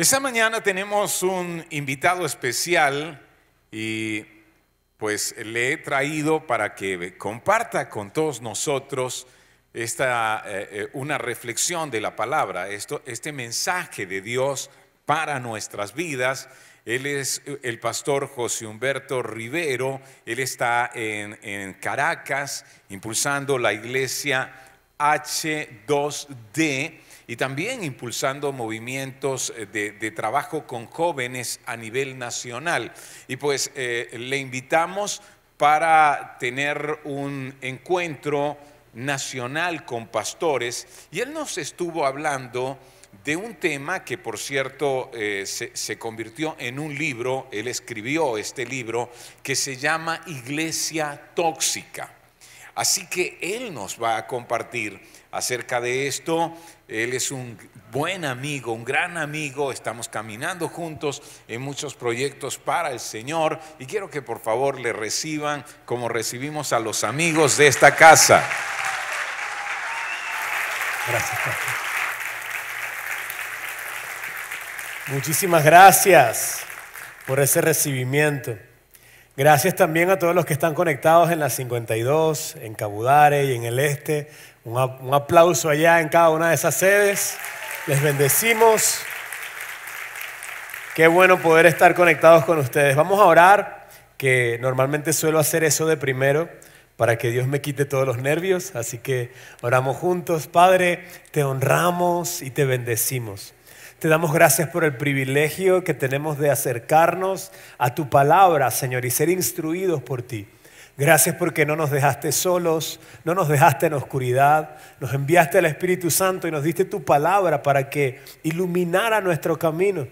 Esta mañana tenemos un invitado especial y pues le he traído para que comparta con todos nosotros una reflexión de la palabra, este mensaje de Dios para nuestras vidas. Él es el pastor José Humberto Rivero. Él está en Caracas impulsando la iglesia H2D y también impulsando movimientos de trabajo con jóvenes a nivel nacional. Y pues le invitamos para tener un encuentro nacional con pastores. Y él nos estuvo hablando de un tema que, por cierto, se convirtió en un libro. Él escribió este libro que se llama Iglesia Tóxica. Así que él nos va a compartir acerca de esto. Él es un buen amigo, un gran amigo. Estamos caminando juntos en muchos proyectos para el Señor. Y quiero que por favor le reciban como recibimos a los amigos de esta casa. Gracias, pastor. Muchísimas gracias por ese recibimiento. Gracias también a todos los que están conectados en la 52, en Cabudare y en el este. Un aplauso allá en cada una de esas sedes. Les bendecimos. Qué bueno poder estar conectados con ustedes. Vamos a orar, que normalmente suelo hacer eso de primero, para que Dios me quite todos los nervios. Así que oramos juntos. Padre, te honramos y te bendecimos. Te damos gracias por el privilegio que tenemos de acercarnos a tu palabra, Señor, y ser instruidos por ti. Gracias porque no nos dejaste solos, no nos dejaste en oscuridad, nos enviaste al Espíritu Santo y nos diste tu palabra para que iluminara nuestro camino.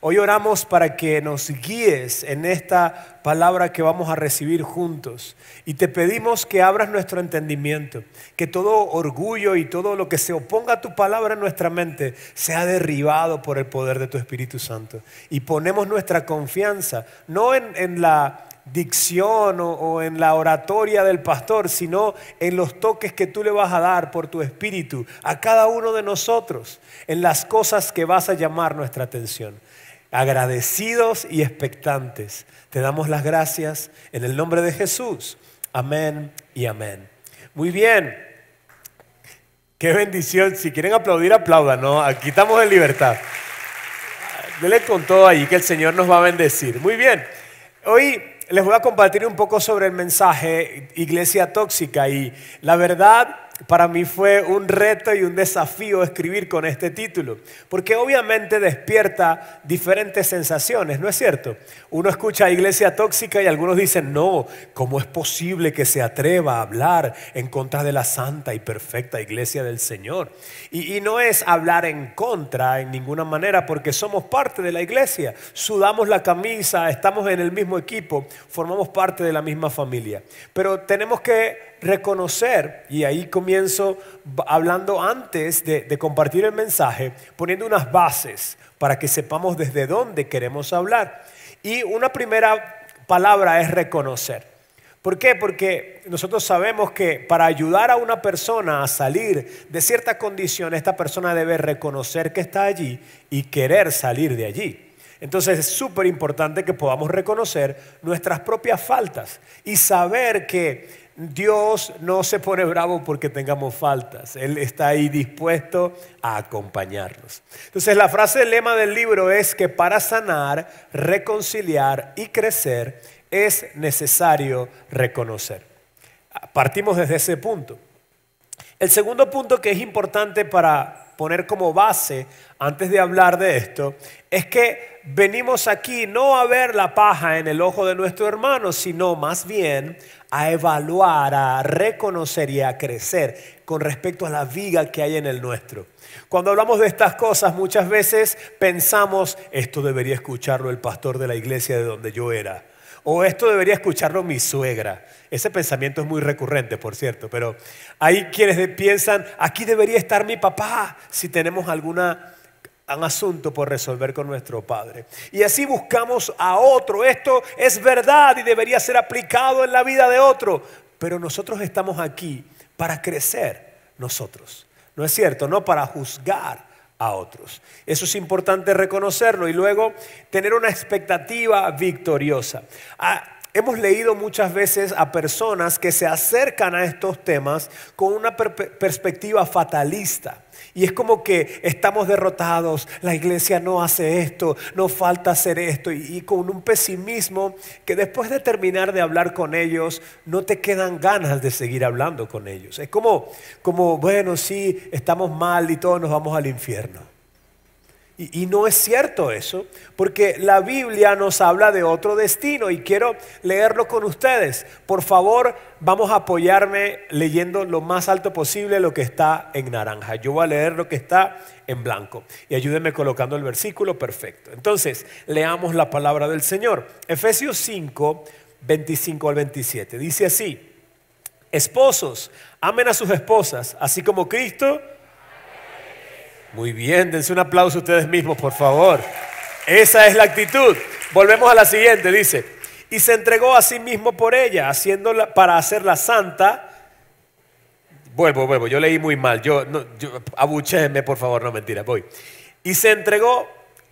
Hoy oramos para que nos guíes en esta palabra que vamos a recibir juntos. Y te pedimos que abras nuestro entendimiento, que todo orgullo y todo lo que se oponga a tu palabra en nuestra mente sea derribado por el poder de tu Espíritu Santo. Y ponemos nuestra confianza, no en la dicción o en la oratoria del pastor, sino en los toques que tú le vas a dar por tu Espíritu a cada uno de nosotros, en las cosas que vas a llamar nuestra atención. Agradecidos y expectantes, te damos las gracias en el nombre de Jesús. Amén y amén. Muy bien. Qué bendición. Si quieren aplaudir, aplaudan, ¿no? Aquí estamos en libertad. Denle con todo ahí que el Señor nos va a bendecir. Muy bien. Hoy les voy a compartir un poco sobre el mensaje Iglesia Tóxica, y la verdad para mí fue un reto y un desafío escribir con este título, porque obviamente despierta diferentes sensaciones, ¿no es cierto? Uno escucha Iglesia Tóxica y algunos dicen, no, ¿cómo es posible que se atreva a hablar en contra de la santa y perfecta Iglesia del Señor? Y no es hablar en contra en ninguna manera, porque somos parte de la iglesia, sudamos la camisa, estamos en el mismo equipo, formamos parte de la misma familia. Pero tenemos que reconocer, y ahí comienzo hablando antes de compartir el mensaje, poniendo unas bases para que sepamos desde dónde queremos hablar. Y una primera palabra es reconocer. ¿Por qué? Porque nosotros sabemos que para ayudar a una persona a salir de cierta condición, esta persona debe reconocer que está allí y querer salir de allí. Entonces es súper importante que podamos reconocer nuestras propias faltas y saber que Dios no se pone bravo porque tengamos faltas. Él está ahí dispuesto a acompañarnos. Entonces la frase del lema del libro es que para sanar, reconciliar y crecer es necesario reconocer. Partimos desde ese punto. El segundo punto que es importante para poner como base antes de hablar de esto es que venimos aquí no a ver la paja en el ojo de nuestro hermano, sino más bien a evaluar, a reconocer y a crecer con respecto a la viga que hay en el nuestro. Cuando hablamos de estas cosas, muchas veces pensamos, esto debería escucharlo el pastor de la iglesia de donde yo era, o esto debería escucharlo mi suegra. Ese pensamiento es muy recurrente, por cierto, pero hay quienes piensan, aquí debería estar mi papá si tenemos un asunto por resolver con nuestro padre. Y así buscamos a otro. Esto es verdad y debería ser aplicado en la vida de otro. Pero nosotros estamos aquí para crecer nosotros. ¿No es cierto? No para juzgar a otros. Eso es importante reconocerlo y luego tener una expectativa victoriosa. Hemos leído muchas veces a personas que se acercan a estos temas con una perspectiva fatalista. Y es como que estamos derrotados, la iglesia no hace esto, nos falta hacer esto. Y con un pesimismo que después de terminar de hablar con ellos, no te quedan ganas de seguir hablando con ellos. Es como bueno, sí, estamos mal y todos nos vamos al infierno. Y no es cierto eso, porque la Biblia nos habla de otro destino y quiero leerlo con ustedes. Por favor, vamos a apoyarme leyendo lo más alto posible lo que está en naranja. Yo voy a leer lo que está en blanco y ayúdenme colocando el versículo perfecto. Entonces, leamos la palabra del Señor. Efesios 5, 25 al 27. Dice así: esposos, amen a sus esposas, así como Cristo. Muy bien, dense un aplauso ustedes mismos, por favor. Esa es la actitud. Volvemos a la siguiente, dice: y se entregó a sí mismo por ella, haciéndola para hacerla santa. Vuelvo, yo leí muy mal. Abuchéenme, por favor, no mentira, voy. Y se entregó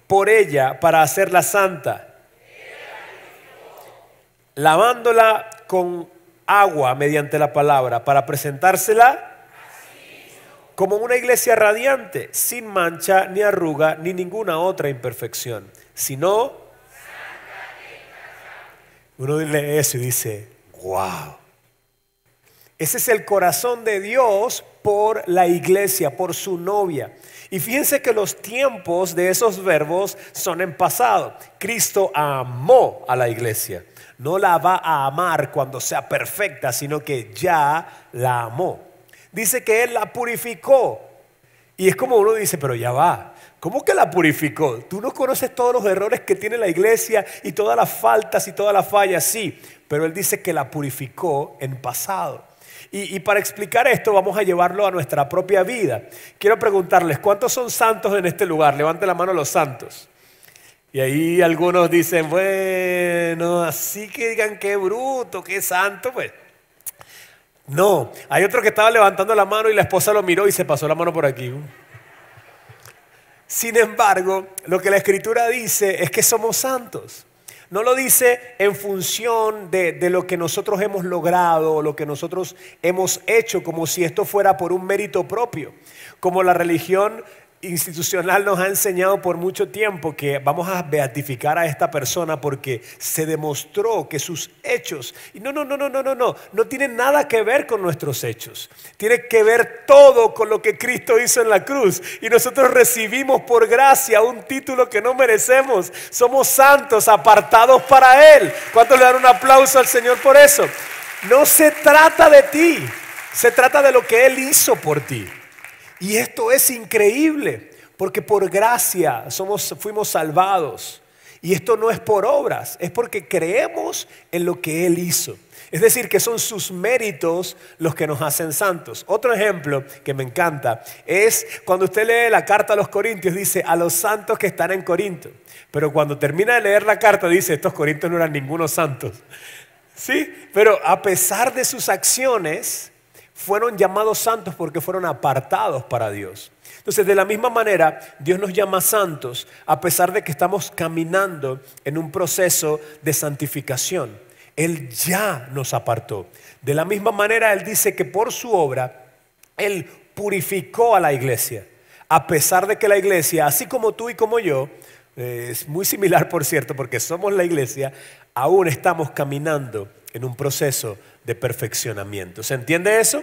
por ella para hacerla santa, lavándola con agua mediante la palabra, para presentársela como una iglesia radiante, sin mancha, ni arruga, ni ninguna otra imperfección, sino uno lee eso y dice, wow. Ese es el corazón de Dios por la iglesia, por su novia. Y fíjense que los tiempos de esos verbos son en pasado. Cristo amó a la iglesia. No la va a amar cuando sea perfecta, sino que ya la amó. Dice que Él la purificó. Y es como uno dice, pero ya va. ¿Cómo que la purificó? Tú no conoces todos los errores que tiene la iglesia y todas las faltas y todas las fallas, sí. Pero Él dice que la purificó en pasado. Y para explicar esto vamos a llevarlo a nuestra propia vida. Quiero preguntarles, ¿cuántos son santos en este lugar? Levanten la mano los santos. Y ahí algunos dicen, bueno, así que digan qué bruto, qué santo, pues. No, hay otro que estaba levantando la mano y la esposa lo miró y se pasó la mano por aquí. Sin embargo, lo que la Escritura dice es que somos santos. No lo dice en función de lo que nosotros hemos logrado o lo que nosotros hemos hecho, como si esto fuera por un mérito propio. Como la religión institucional nos ha enseñado por mucho tiempo que vamos a beatificar a esta persona porque se demostró que sus hechos, y no tienen nada que ver con nuestros hechos, tiene que ver todo con lo que Cristo hizo en la cruz, y nosotros recibimos por gracia un título que no merecemos. Somos santos, apartados para Él. ¿Cuántos le dan un aplauso al Señor por eso? No se trata de ti, se trata de lo que Él hizo por ti. Y esto es increíble, porque por gracia fuimos salvados. Y esto no es por obras, es porque creemos en lo que Él hizo. Es decir, que son sus méritos los que nos hacen santos. Otro ejemplo que me encanta es cuando usted lee la carta a los Corintios, dice a los santos que están en Corinto. Pero cuando termina de leer la carta dice, estos corintios no eran ningunos santos. ¿Sí? Pero a pesar de sus acciones, fueron llamados santos porque fueron apartados para Dios. Entonces, de la misma manera, Dios nos llama santos a pesar de que estamos caminando en un proceso de santificación. Él ya nos apartó. De la misma manera, Él dice que por su obra, Él purificó a la iglesia. A pesar de que la iglesia, así como tú y como yo, es muy similar, por cierto, porque somos la iglesia, aún estamos caminando en un proceso de perfeccionamiento. ¿Se entiende eso?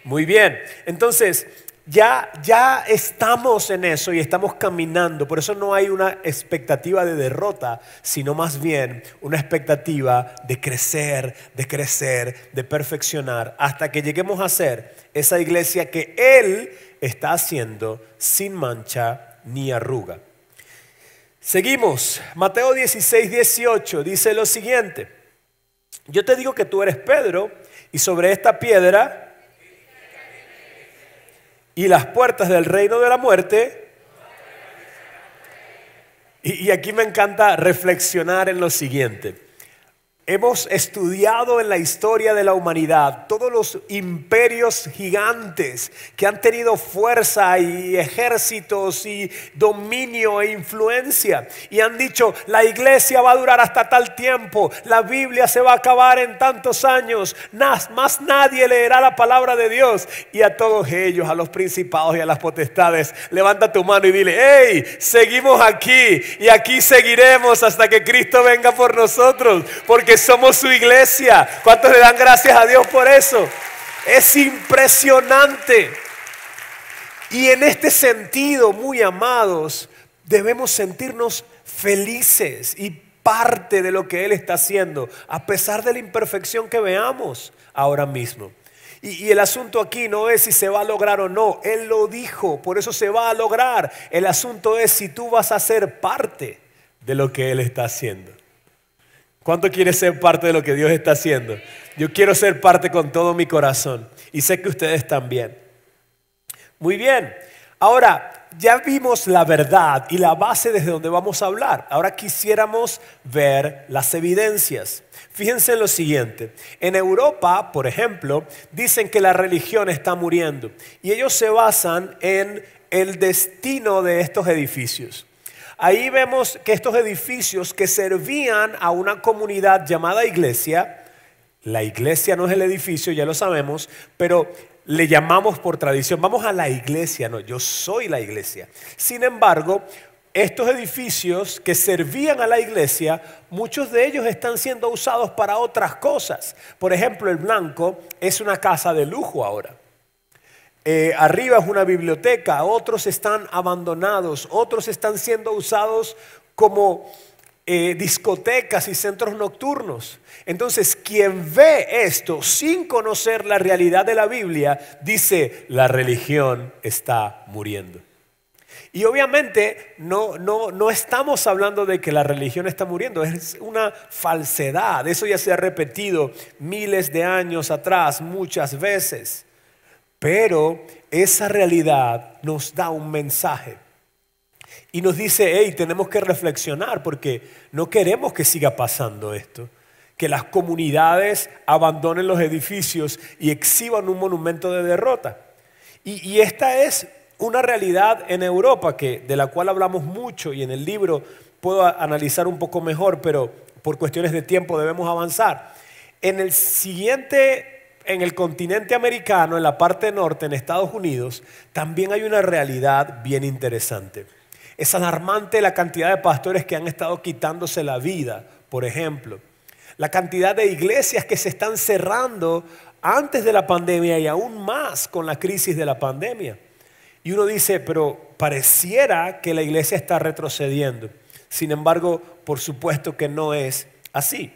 Muy bien. Entonces, ya estamos en eso y estamos caminando. Por eso no hay una expectativa de derrota, sino más bien una expectativa de crecer, de perfeccionar, hasta que lleguemos a ser esa iglesia que Él está haciendo sin mancha ni arruga. Seguimos. Mateo 16, 18 dice lo siguiente: yo te digo que tú eres Pedro, y sobre esta piedra y las puertas del reino de la muerte. Y aquí me encanta reflexionar en lo siguiente. Hemos estudiado en la historia de la humanidad todos los imperios gigantes que han tenido fuerza y ejércitos y dominio e influencia. Y han dicho, la iglesia va a durar hasta tal tiempo, la Biblia se va a acabar en tantos años, más nadie leerá la palabra de Dios. Y a todos ellos, a los principados y a las potestades, levanta tu mano y dile, hey, seguimos aquí y aquí seguiremos hasta que Cristo venga por nosotros, porque somos su iglesia. ¿Cuántos le dan gracias a Dios por eso? Es impresionante. Y en este sentido, muy amados, debemos sentirnos felices y parte de lo que Él está haciendo, a pesar de la imperfección que veamos ahora mismo. Y el asunto aquí no es si se va a lograr o no. Él lo dijo, por eso se va a lograr. El asunto es si tú vas a ser parte de lo que Él está haciendo. ¿Cuánto quieres ser parte de lo que Dios está haciendo? Yo quiero ser parte con todo mi corazón y sé que ustedes también. Muy bien, ahora ya vimos la verdad y la base desde donde vamos a hablar. Ahora quisiéramos ver las evidencias. Fíjense en lo siguiente. En Europa, por ejemplo, dicen que la religión está muriendo y ellos se basan en el destino de estos edificios. Ahí vemos que estos edificios que servían a una comunidad llamada iglesia, la iglesia no es el edificio, ya lo sabemos, pero le llamamos por tradición, vamos a la iglesia, no, yo soy la iglesia. Sin embargo, estos edificios que servían a la iglesia, muchos de ellos están siendo usados para otras cosas. Por ejemplo, el Blanco es una casa de lujo ahora. Arriba es una biblioteca, otros están abandonados, otros están siendo usados como discotecas y centros nocturnos. Entonces, quien ve esto sin conocer la realidad de la Biblia, dice, la religión está muriendo. Y obviamente no estamos hablando de que la religión está muriendo, es una falsedad. Eso ya se ha repetido miles de años atrás, muchas veces. Pero esa realidad nos da un mensaje y nos dice, hey, tenemos que reflexionar porque no queremos que siga pasando esto. Que las comunidades abandonen los edificios y exhiban un monumento de derrota. Y esta es una realidad en Europa de la cual hablamos mucho y en el libro puedo analizar un poco mejor, pero por cuestiones de tiempo debemos avanzar. En el continente americano, en la parte norte, en Estados Unidos, también hay una realidad bien interesante. Es alarmante la cantidad de pastores que han estado quitándose la vida, por ejemplo. La cantidad de iglesias que se están cerrando antes de la pandemia y aún más con la crisis de la pandemia. Y uno dice, pero pareciera que la iglesia está retrocediendo. Sin embargo, por supuesto que no es así.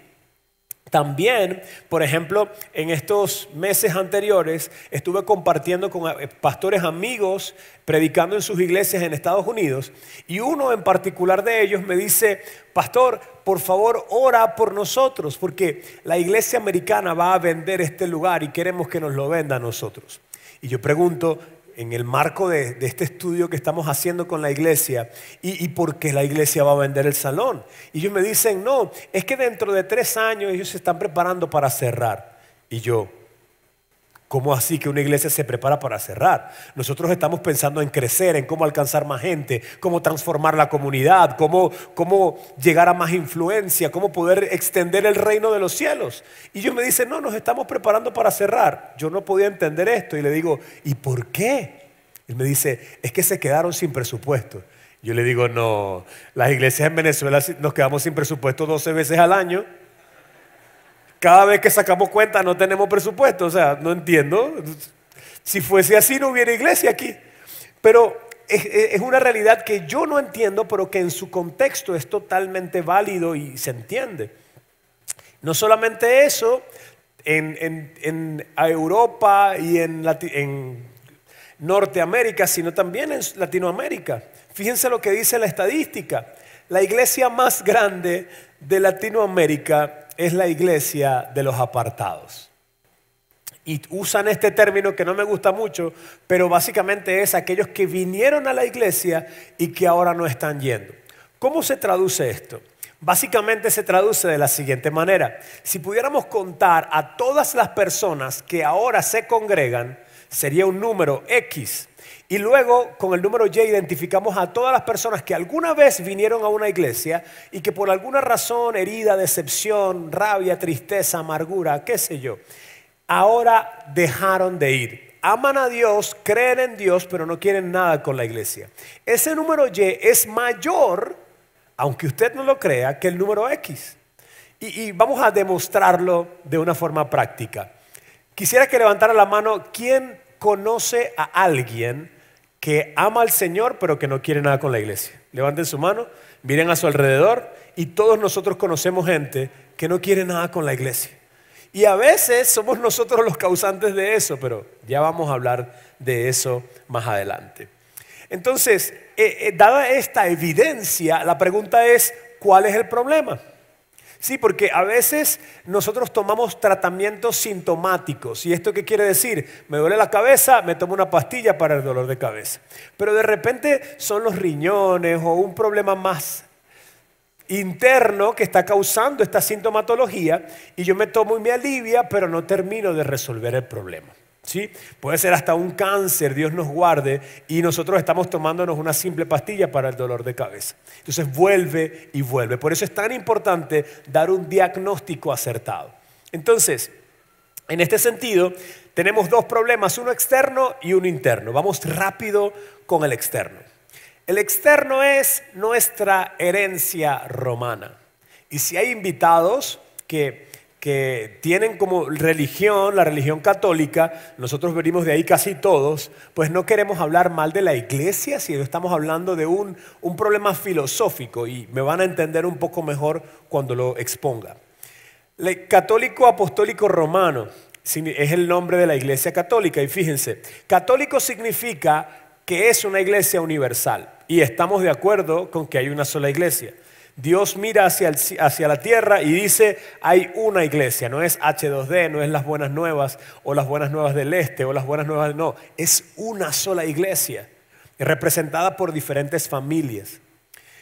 También, por ejemplo, en estos meses anteriores estuve compartiendo con pastores amigos, predicando en sus iglesias en Estados Unidos, y uno en particular de ellos me dice, pastor, por favor ora por nosotros, porque la iglesia americana va a vender este lugar y queremos que nos lo venda a nosotros. Y yo pregunto, en el marco de este estudio que estamos haciendo con la iglesia, ¿y por qué la iglesia va a vender el salón? Y ellos me dicen, no, es que dentro de 3 años ellos se están preparando para cerrar. Y yo, ¿cómo así que una iglesia se prepara para cerrar? Nosotros estamos pensando en crecer, en cómo alcanzar más gente, cómo transformar la comunidad, cómo llegar a más influencia, cómo poder extender el reino de los cielos. Y ellos me dicen, no, nos estamos preparando para cerrar. Yo no podía entender esto y le digo, ¿y por qué? Él me dice, es que se quedaron sin presupuesto. Yo le digo, no, las iglesias en Venezuela nos quedamos sin presupuesto 12 veces al año. Cada vez que sacamos cuenta no tenemos presupuesto, o sea, no entiendo. Si fuese así, no hubiera iglesia aquí. Pero es una realidad que yo no entiendo, pero que en su contexto es totalmente válido y se entiende. No solamente eso, en Europa y en Norteamérica, sino también en Latinoamérica. Fíjense lo que dice la estadística. La iglesia más grande de Latinoamérica es la iglesia de los apartados. Y usan este término que no me gusta mucho, pero básicamente es aquellos que vinieron a la iglesia y que ahora no están yendo. ¿Cómo se traduce esto? Básicamente se traduce de la siguiente manera. Si pudiéramos contar a todas las personas que ahora se congregan, sería un número X. Y luego con el número Y identificamos a todas las personas que alguna vez vinieron a una iglesia y que por alguna razón, herida, decepción, rabia, tristeza, amargura, qué sé yo, ahora dejaron de ir. Aman a Dios, creen en Dios, pero no quieren nada con la iglesia. Ese número Y es mayor, aunque usted no lo crea, que el número X. Y vamos a demostrarlo de una forma práctica. Quisiera que levantara la mano, ¿quién conoce a alguien que ama al Señor pero que no quiere nada con la iglesia? Levanten su mano, miren a su alrededor y todos nosotros conocemos gente que no quiere nada con la iglesia. Y a veces somos nosotros los causantes de eso, pero ya vamos a hablar de eso más adelante. Entonces, dada esta evidencia, la pregunta es, ¿cuál es el problema? Sí, porque a veces nosotros tomamos tratamientos sintomáticos. ¿Y esto qué quiere decir? Me duele la cabeza, me tomo una pastilla para el dolor de cabeza. Pero de repente son los riñones o un problema más interno que está causando esta sintomatología y yo me tomo y me alivia, pero no termino de resolver el problema. ¿Sí? Puede ser hasta un cáncer, Dios nos guarde, y nosotros estamos tomándonos una simple pastilla para el dolor de cabeza. Entonces vuelve y vuelve. Por eso es tan importante dar un diagnóstico acertado. Entonces, en este sentido, tenemos dos problemas, uno externo y uno interno. Vamos rápido con el externo. El externo es nuestra herencia romana. Y si hay invitados que tienen como religión, la religión católica, nosotros venimos de ahí casi todos, pues no queremos hablar mal de la iglesia, sino estamos hablando de un problema filosófico y me van a entender un poco mejor cuando lo exponga. El católico apostólico romano es el nombre de la iglesia católica y fíjense, católico significa que es una iglesia universal y estamos de acuerdo con que hay una sola iglesia. Dios mira hacia la tierra y dice, hay una iglesia, no es H2D, no es las buenas nuevas o las buenas nuevas del este o las buenas nuevas, no, es una sola iglesia, representada por diferentes familias.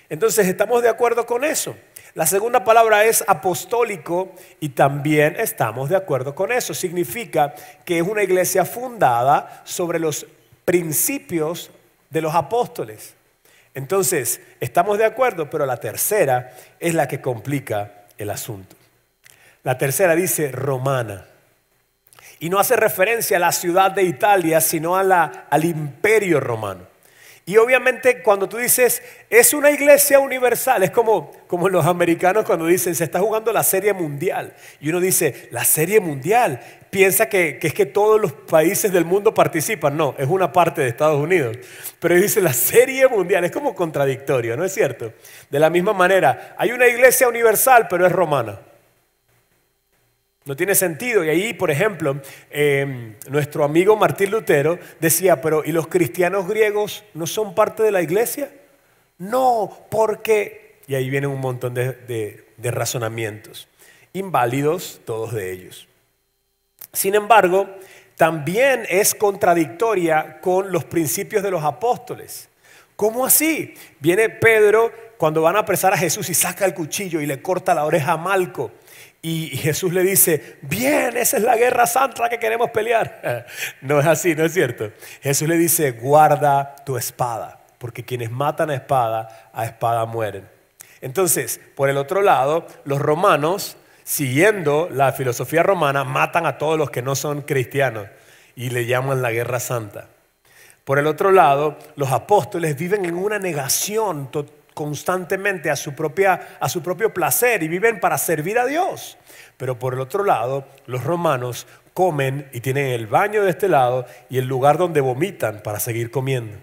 Entonces, ¿estamos de acuerdo con eso? La segunda palabra es apostólico y también estamos de acuerdo con eso. Significa que es una iglesia fundada sobre los principios de los apóstoles. Entonces, estamos de acuerdo, pero la tercera es la que complica el asunto. La tercera dice romana. Y no hace referencia a la ciudad de Italia, sino al imperio romano. Y obviamente cuando tú dices, es una iglesia universal, es como los americanos cuando dicen, se está jugando la serie mundial. Y uno dice, la serie mundial, piensa que es que todos los países del mundo participan. No, es una parte de Estados Unidos. Pero dice la serie mundial, es como contradictorio, ¿no es cierto? De la misma manera, hay una iglesia universal, pero es romana. No tiene sentido. Y ahí, por ejemplo, nuestro amigo Martín Lutero decía, pero ¿y los cristianos griegos no son parte de la iglesia? No, porque... Y ahí vienen un montón de razonamientos. Inválidos todos de ellos. Sin embargo, también es contradictoria con los principios de los apóstoles. ¿Cómo así? Viene Pedro cuando van a apresar a Jesús y saca el cuchillo y le corta la oreja a Malco. Y Jesús le dice, bien, esa es la guerra santa que queremos pelear. No es así, ¿no es cierto? Jesús le dice, guarda tu espada, porque quienes matan a espada mueren. Entonces, por el otro lado, los romanos, siguiendo la filosofía romana, matan a todos los que no son cristianos y le llaman la guerra santa. Por el otro lado, los apóstoles viven en una negación constantemente a su propio placer y viven para servir a Dios. Pero por el otro lado, los romanos comen y tienen el baño de este lado y el lugar donde vomitan para seguir comiendo.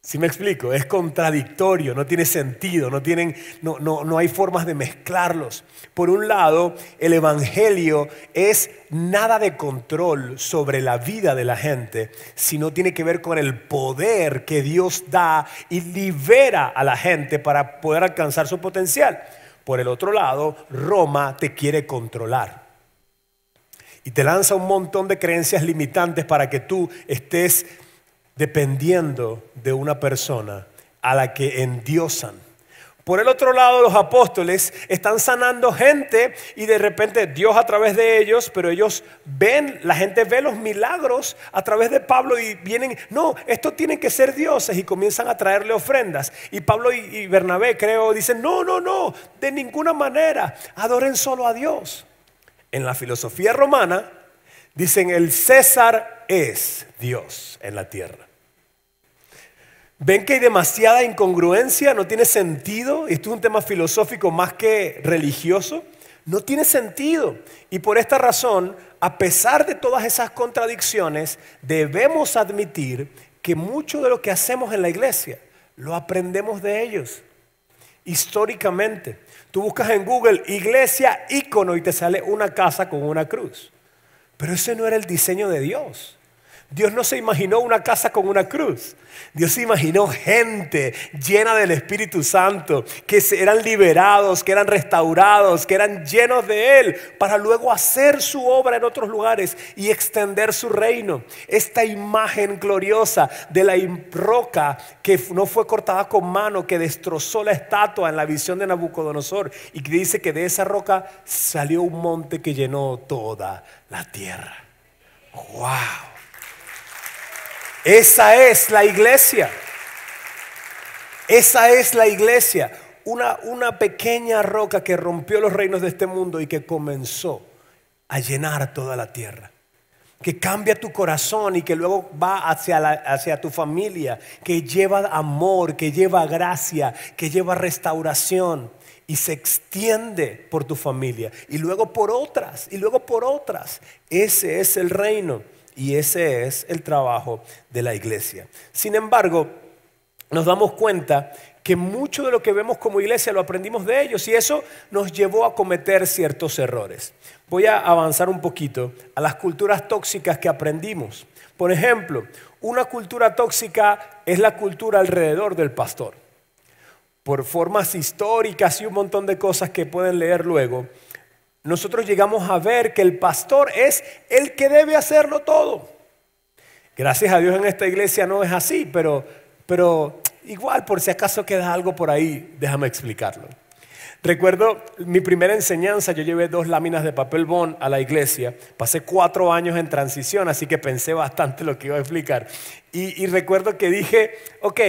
¿Sí me explico? Es contradictorio, no tiene sentido, no hay formas de mezclarlos. Por un lado, el evangelio es nada de control sobre la vida de la gente, sino tiene que ver con el poder que Dios da y libera a la gente para poder alcanzar su potencial. Por el otro lado, Roma te quiere controlar y te lanza un montón de creencias limitantes para que tú estés dependiendo de una persona a la que endiosan. Por el otro lado, los apóstoles están sanando gente y de repente Dios a través de ellos, pero ellos ven, la gente ve los milagros a través de Pablo y vienen, no, esto tienen que ser dioses y comienzan a traerle ofrendas. Y Pablo y Bernabé, creo, dicen, no, de ninguna manera, adoren solo a Dios. En la filosofía romana dicen el César es Dios en la tierra. ¿Ven que hay demasiada incongruencia? No tiene sentido. Esto es un tema filosófico más que religioso. No tiene sentido. Y por esta razón, a pesar de todas esas contradicciones, debemos admitir que mucho de lo que hacemos en la iglesia lo aprendemos de ellos. Históricamente, tú buscas en Google iglesia ícono y te sale una casa con una cruz. Pero ese no era el diseño de Dios. Dios no se imaginó una casa con una cruz. Dios se imaginó gente llena del Espíritu Santo, que eran liberados, que eran restaurados, que eran llenos de Él, para luego hacer su obra en otros lugares y extender su reino. Esta imagen gloriosa de la roca que no fue cortada con mano, que destrozó la estatua en la visión de Nabucodonosor, y que dice que de esa roca salió un monte que llenó toda la tierra. ¡Wow! Esa es la iglesia. Esa es la iglesia. Una pequeña roca que rompió los reinos de este mundo y que comenzó a llenar toda la tierra. Que cambia tu corazón y que luego va hacia tu familia. Que lleva amor, que lleva gracia, que lleva restauración. Y se extiende por tu familia. Y luego por otras, y luego por otras. Ese es el reino. Y ese es el trabajo de la iglesia. Sin embargo, nos damos cuenta que mucho de lo que vemos como iglesia lo aprendimos de ellos y eso nos llevó a cometer ciertos errores. Voy a avanzar un poquito a las culturas tóxicas que aprendimos. Por ejemplo, una cultura tóxica es la cultura alrededor del pastor. Por formas históricas y un montón de cosas que pueden leer luego, nosotros llegamos a ver que el pastor es el que debe hacerlo todo. Gracias a Dios en esta iglesia no es así, pero igual por si acaso queda algo por ahí, déjame explicarlo. Recuerdo mi primera enseñanza, yo llevé 2 láminas de papel bond a la iglesia. Pasé 4 años en transición, así que pensé bastante lo que iba a explicar. Y recuerdo que dije, ok,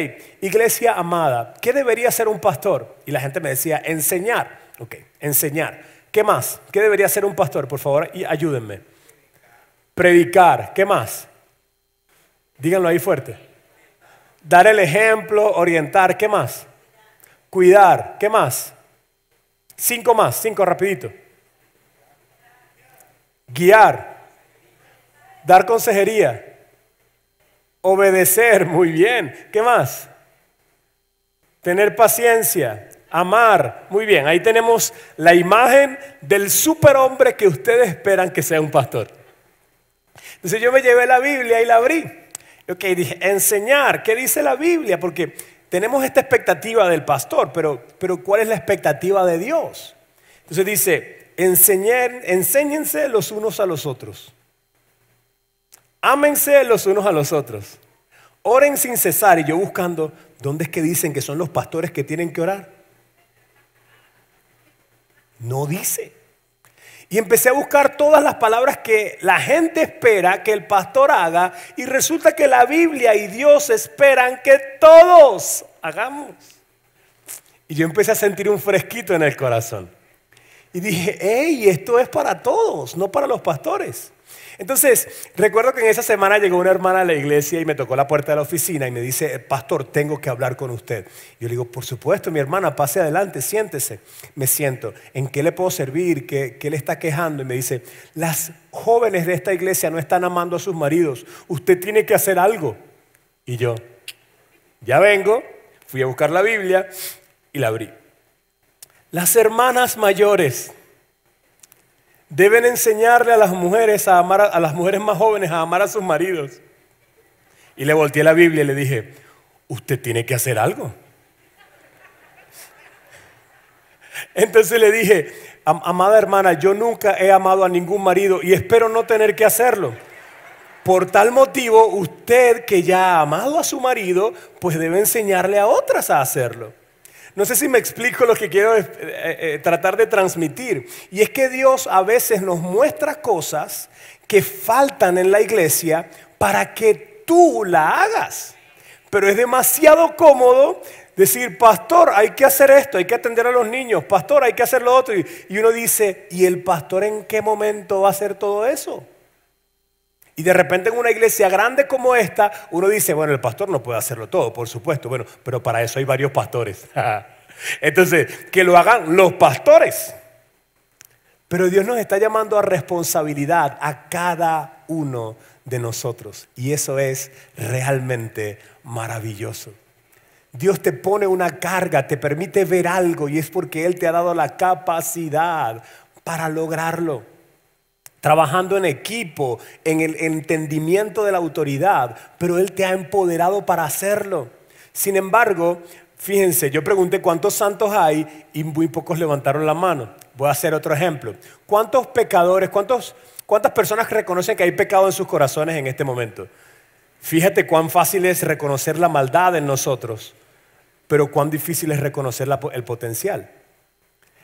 iglesia amada, ¿qué debería hacer un pastor? Y la gente me decía, enseñar. Ok, enseñar. ¿Qué más? ¿Qué debería hacer un pastor? Por favor, y ayúdenme. Predicar. ¿Qué más? Díganlo ahí fuerte. Dar el ejemplo, orientar. ¿Qué más? Cuidar. ¿Qué más? 5 más, 5 rapidito. Guiar. Dar consejería. Obedecer. Muy bien. ¿Qué más? Tener paciencia. Amar, muy bien, ahí tenemos la imagen del superhombre que ustedes esperan que sea un pastor. Entonces yo me llevé la Biblia y la abrí. Ok, dije, enseñar, ¿qué dice la Biblia? Porque tenemos esta expectativa del pastor, pero ¿cuál es la expectativa de Dios? Entonces dice, enséñense los unos a los otros. Ámense los unos a los otros. Oren sin cesar. Y yo buscando, ¿dónde es que dicen que son los pastores que tienen que orar? No dice. Y empecé a buscar todas las palabras que la gente espera que el pastor haga y resulta que la Biblia y Dios esperan que todos hagamos. Y yo empecé a sentir un fresquito en el corazón. Y dije, hey, esto es para todos, no para los pastores. Entonces, recuerdo que en esa semana llegó una hermana a la iglesia y me tocó la puerta de la oficina y me dice, pastor, tengo que hablar con usted. Yo le digo, por supuesto, mi hermana, pase adelante, siéntese. Me siento, ¿en qué le puedo servir? ¿Qué le está quejando? Y me dice, las jóvenes de esta iglesia no están amando a sus maridos. Usted tiene que hacer algo. Y yo, ya vengo, fui a buscar la Biblia y la abrí. Las hermanas mayores deben enseñarle a las mujeres a amar a las mujeres más jóvenes a amar a sus maridos. Y le volteé la Biblia y le dije, usted tiene que hacer algo. Entonces le dije, amada hermana, yo nunca he amado a ningún marido y espero no tener que hacerlo. Por tal motivo, usted que ya ha amado a su marido, pues debe enseñarle a otras a hacerlo. No sé si me explico lo que quiero tratar de transmitir. Y es que Dios a veces nos muestra cosas que faltan en la iglesia para que tú la hagas. Pero es demasiado cómodo decir, pastor, hay que hacer esto, hay que atender a los niños, pastor, hay que hacer lo otro. Y uno dice, ¿y el pastor en qué momento va a hacer todo eso? Y de repente en una iglesia grande como esta, uno dice, bueno, el pastor no puede hacerlo todo, por supuesto, bueno, pero para eso hay varios pastores. Entonces, que lo hagan los pastores. Pero Dios nos está llamando a responsabilidad a cada uno de nosotros. Y eso es realmente maravilloso. Dios te pone una carga, te permite ver algo y es porque Él te ha dado la capacidad para lograrlo. Trabajando en equipo, en el entendimiento de la autoridad, pero Él te ha empoderado para hacerlo. Sin embargo, fíjense, yo pregunté cuántos santos hay y muy pocos levantaron la mano. Voy a hacer otro ejemplo. ¿Cuántos pecadores, cuántas personas reconocen que hay pecado en sus corazones en este momento? Fíjate cuán fácil es reconocer la maldad en nosotros, pero cuán difícil es reconocer el potencial.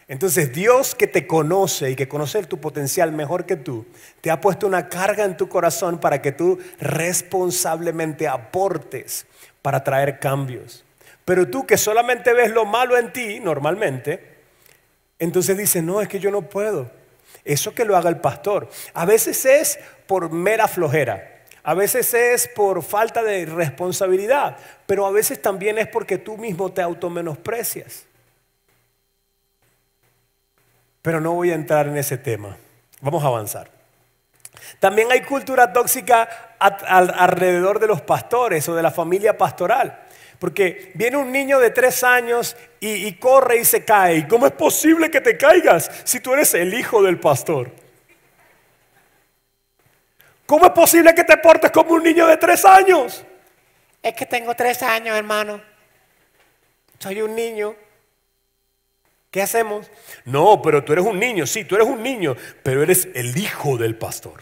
Entonces Dios que te conoce y que conoce tu potencial mejor que tú, te ha puesto una carga en tu corazón para que tú responsablemente aportes para traer cambios. Pero tú que solamente ves lo malo en ti normalmente, entonces dices, no, es que yo no puedo. Eso que lo haga el pastor. A veces es por mera flojera. A veces es por falta de responsabilidad. Pero a veces también es porque tú mismo te automenosprecias. Pero no voy a entrar en ese tema. Vamos a avanzar. También hay cultura tóxica alrededor de los pastores o de la familia pastoral. Porque viene un niño de 3 años y corre y se cae. ¿Y cómo es posible que te caigas si tú eres el hijo del pastor? ¿Cómo es posible que te portes como un niño de 3 años? Es que tengo 3 años, hermano. Soy un niño. ¿Qué hacemos? No, pero tú eres un niño. Sí, tú eres un niño, pero eres el hijo del pastor.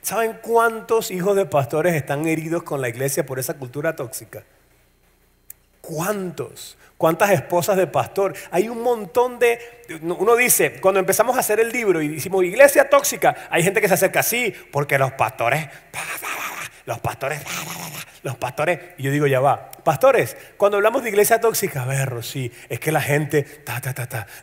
¿Saben cuántos hijos de pastores están heridos con la iglesia por esa cultura tóxica? ¿Cuántos? ¿Cuántas esposas de pastor? Hay un montón de... Uno dice, cuando empezamos a hacer el libro y decimos iglesia tóxica, hay gente que se acerca así, porque los pastores... Y yo digo, ya va. Pastores, cuando hablamos de iglesia tóxica, a ver, Rosy, es que la gente,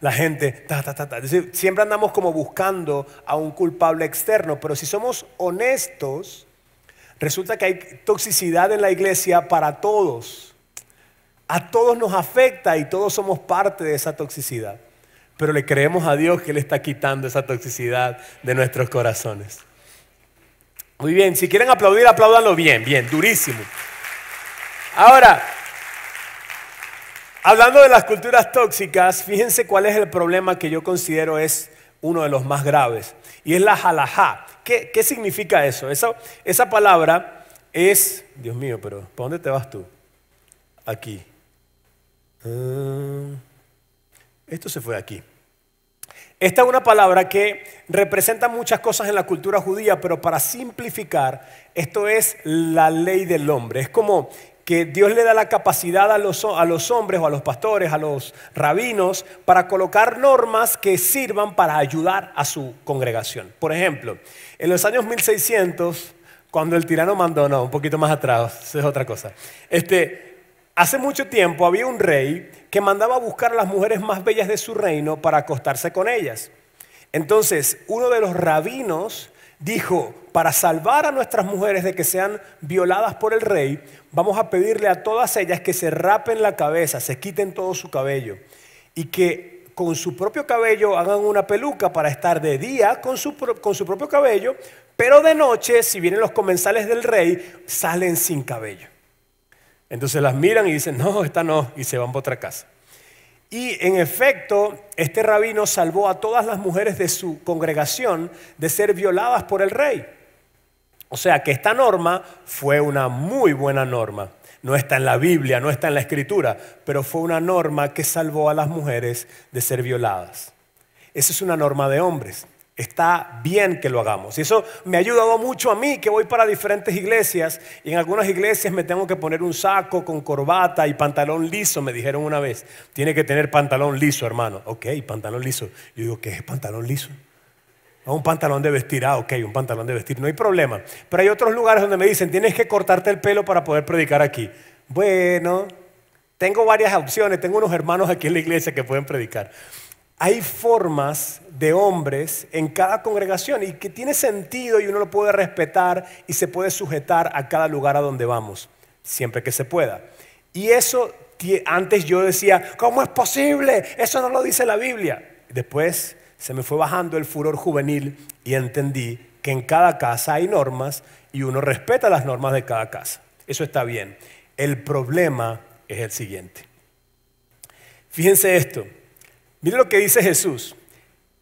la gente, Es decir, siempre andamos como buscando a un culpable externo, pero si somos honestos, resulta que hay toxicidad en la iglesia para todos. A todos nos afecta y todos somos parte de esa toxicidad. Pero le creemos a Dios que Él está quitando esa toxicidad de nuestros corazones. Muy bien, si quieren aplaudir, apláudanlo bien, durísimo. Ahora, hablando de las culturas tóxicas, fíjense cuál es el problema que yo considero es uno de los más graves. Y es la halajá. ¿Qué significa eso? Esa palabra es... Dios mío, pero ¿para dónde te vas tú? Aquí. Esto se fue aquí. Esta es una palabra que representa muchas cosas en la cultura judía, pero para simplificar, esto es la ley del hombre. Es como que Dios le da la capacidad a los hombres o a los pastores, a los rabinos, para colocar normas que sirvan para ayudar a su congregación. Por ejemplo, en los años 1600, cuando el tirano mandó, no, un poquito más atrás, eso es otra cosa. Hace mucho tiempo había un rey que mandaba a buscar a las mujeres más bellas de su reino para acostarse con ellas. Entonces, uno de los rabinos dijo, para salvar a nuestras mujeres de que sean violadas por el rey, vamos a pedirle a todas ellas que se rapen la cabeza, se quiten todo su cabello y que con su propio cabello hagan una peluca para estar de día con su propio cabello, pero de noche, si vienen los comensales del rey, salen sin cabello. Entonces las miran y dicen, no, esta no, y se van para otra casa. Y en efecto, este rabino salvó a todas las mujeres de su congregación de ser violadas por el rey. O sea que esta norma fue una muy buena norma. No está en la Biblia, no está en la Escritura, pero fue una norma que salvó a las mujeres de ser violadas. Esa es una norma de hombres. Está bien que lo hagamos. Y eso me ha ayudado mucho a mí, que voy para diferentes iglesias y en algunas iglesias me tengo que poner un saco con corbata y pantalón liso, me dijeron una vez. Tiene que tener pantalón liso, hermano. Ok, pantalón liso. Yo digo, ¿qué es pantalón liso? Un pantalón de vestir. Ah, ok, un pantalón de vestir. No hay problema. Pero hay otros lugares donde me dicen, tienes que cortarte el pelo para poder predicar aquí. Bueno, tengo varias opciones. Tengo unos hermanos aquí en la iglesia que pueden predicar. Hay formas de hombres en cada congregación y que tiene sentido y uno lo puede respetar y se puede sujetar a cada lugar a donde vamos, siempre que se pueda. Y eso, antes yo decía, ¿cómo es posible? Eso no lo dice la Biblia. Después se me fue bajando el furor juvenil y entendí que en cada casa hay normas y uno respeta las normas de cada casa. Eso está bien. El problema es el siguiente. Fíjense esto. Miren lo que dice Jesús.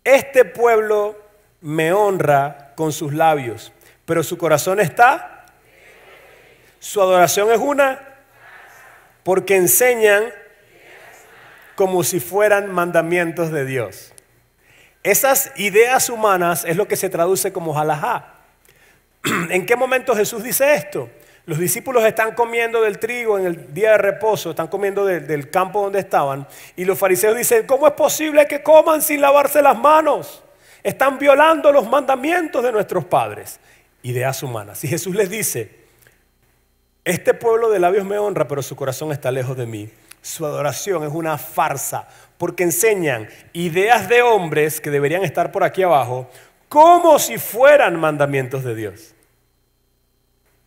Este pueblo me honra con sus labios, pero su corazón está. Su adoración es una, porque enseñan como si fueran mandamientos de Dios. Esas ideas humanas es lo que se traduce como halajá. ¿En qué momento Jesús dice esto? Los discípulos están comiendo del trigo en el día de reposo, están comiendo del campo donde estaban, y los fariseos dicen, ¿cómo es posible que coman sin lavarse las manos? Están violando los mandamientos de nuestros padres. Ideas humanas. Y Jesús les dice, este pueblo de labios me honra, pero su corazón está lejos de mí. Su adoración es una farsa, porque enseñan ideas de hombres que deberían estar por aquí abajo, como si fueran mandamientos de Dios.